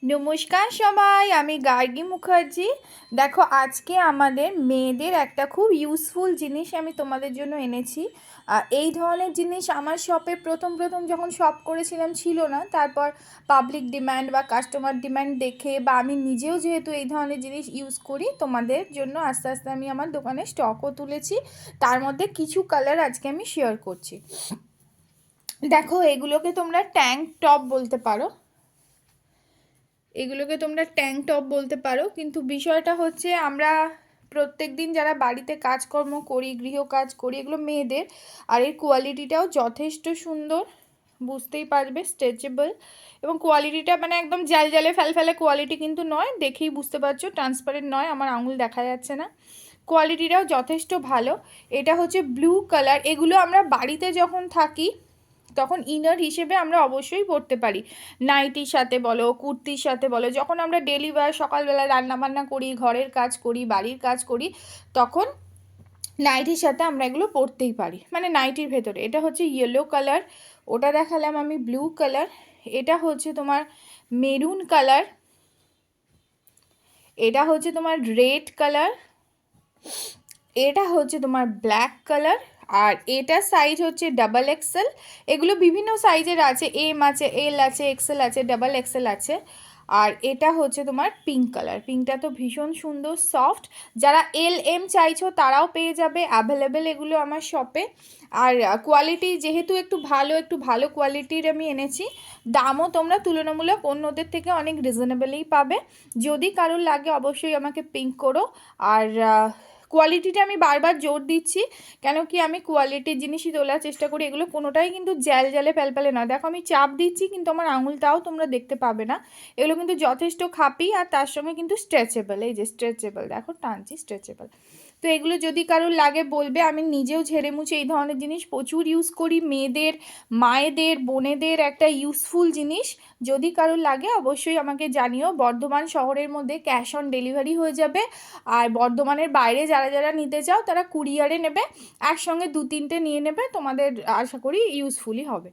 নমস্কার সবাই, আমি গার্গী মুখার্জি। দেখো, আজকে আমাদের মেয়েদের একটা খুব ইউজফুল জিনিস আমি তোমাদের জন্য এনেছি। এই ধরনের জিনিস আমার শপে প্রথম যখন শপ করেছিলাম ছিল না। তারপর পাবলিক ডিম্যান্ড বা কাস্টমার ডিম্যান্ড দেখে বা আমি নিজেও যেহেতু এই ধরনের জিনিস ইউজ করি, তোমাদের জন্য আস্তে আস্তে আমি আমার দোকানে স্টকও তুলেছি। তার মধ্যে কিছু কালার আজকে আমি শেয়ার করছি। দেখো, এগুলোকে তোমরা ট্যাঙ্ক টপ বলতে পারো, বলতে পারো, কিন্তু বিষয়টা হচ্ছে আমরা প্রত্যেক দিন যারা বাড়িতে কাজকর্ম করি, গৃহ কাজ করি, এগুলো মেয়েদের। আর এর কোয়ালিটিটাও যথেষ্ট সুন্দর, বুঝতেই পারবে, স্ট্রেচেবল। এবং কোয়ালিটিটা মানে একদম জালজালে ফ্যালফ্যালে কোয়ালিটি কিন্তু নয়, দেখেই বুঝতে পারছো ট্রান্সপারেন্ট নয়, আমার আঙুল দেখা যাচ্ছে না। কোয়ালিটিটাও যথেষ্ট ভালো। এটা হচ্ছে ব্লু কালার। এগুলো আমরা বাড়িতে যখন থাকি তখন ইনার হিসেবে আমরা অবশ্যই পরতে পারি, নাইটির সাথে বলো, কুর্তির সাথে বলো। যখন আমরা ডেলি ওয়্যার সকালবেলা রান্নাবান্না করি, ঘরের কাজ করি, বাড়ির কাজ করি, তখন নাইটির সাথে আমরা এগুলো পরতেই পারি, মানে নাইটির ভেতরে। এটা হচ্ছে ইয়েলো কালার, ওটা দেখালাম আমি ব্লু কালার। এটা হচ্ছে তোমার মেরুন কালার, এটা হচ্ছে তোমার রেড কালার, এটা হচ্ছে তোমার ব্ল্যাক কালার, আর এটা সাইজ হচ্ছে ডাবল এক্সেল। এগুলো বিভিন্ন সাইজের আছে, এম আছে, এল আছে, এক্সেল আছে, ডাবল এক্সেল আছে। আর এটা হচ্ছে তোমার পিঙ্ক কালার। পিঙ্কটা তো ভীষণ সুন্দর, সফট। যারা এল এম চাইছো তারাও পেয়ে যাবে, অ্যাভেলেবেল এগুলো আমার শপে। আর কোয়ালিটি যেহেতু একটু ভালো কোয়ালিটির আমি এনেছি, দামও তোমরা তুলনামূলক অন্যদের থেকে অনেক রিজনেবলেই পাবে। যদি কারোর লাগে অবশ্যই আমাকে পিঙ্ক করো। আর কোয়ালিটিটা আমি বারবার জোর দিচ্ছি, কেন কি আমি কোয়ালিটির জিনিসই তোলার চেষ্টা করি। এগুলো কোনোটাই কিন্তু জালে প্যালপ্যালে নয়। দেখো, আমি চাপ দিচ্ছি কিন্তু আমার আঙুলটাও তোমরা দেখতে পাবে না। এগুলো কিন্তু যথেষ্ট খাপি, আর তার সঙ্গে কিন্তু স্ট্রেচেবল। এই যে স্ট্রেচেবল, দেখো টানছি, স্ট্রেচেবল। তো এগুলো যদি কারোর লাগে বলবে। আমি নিজেও ঝেড়ে মুছে এই ধরনের জিনিস প্রচুর ইউজ করি। মেয়েদের, মায়েদের, বোনেদের একটা ইউজফুল জিনিস। যদি কারোর লাগে অবশ্যই আমাকে জানিও। বর্ধমান শহরের মধ্যে ক্যাশ অন ডেলিভারি হয়ে যাবে। আর বর্ধমানের বাইরে যারা যারা নিতে চাও তারা কুরিয়ারে নেবে, একসঙ্গে 2-3টে নিয়ে নেবে, তোমাদের আশা করি ইউজফুলই হবে।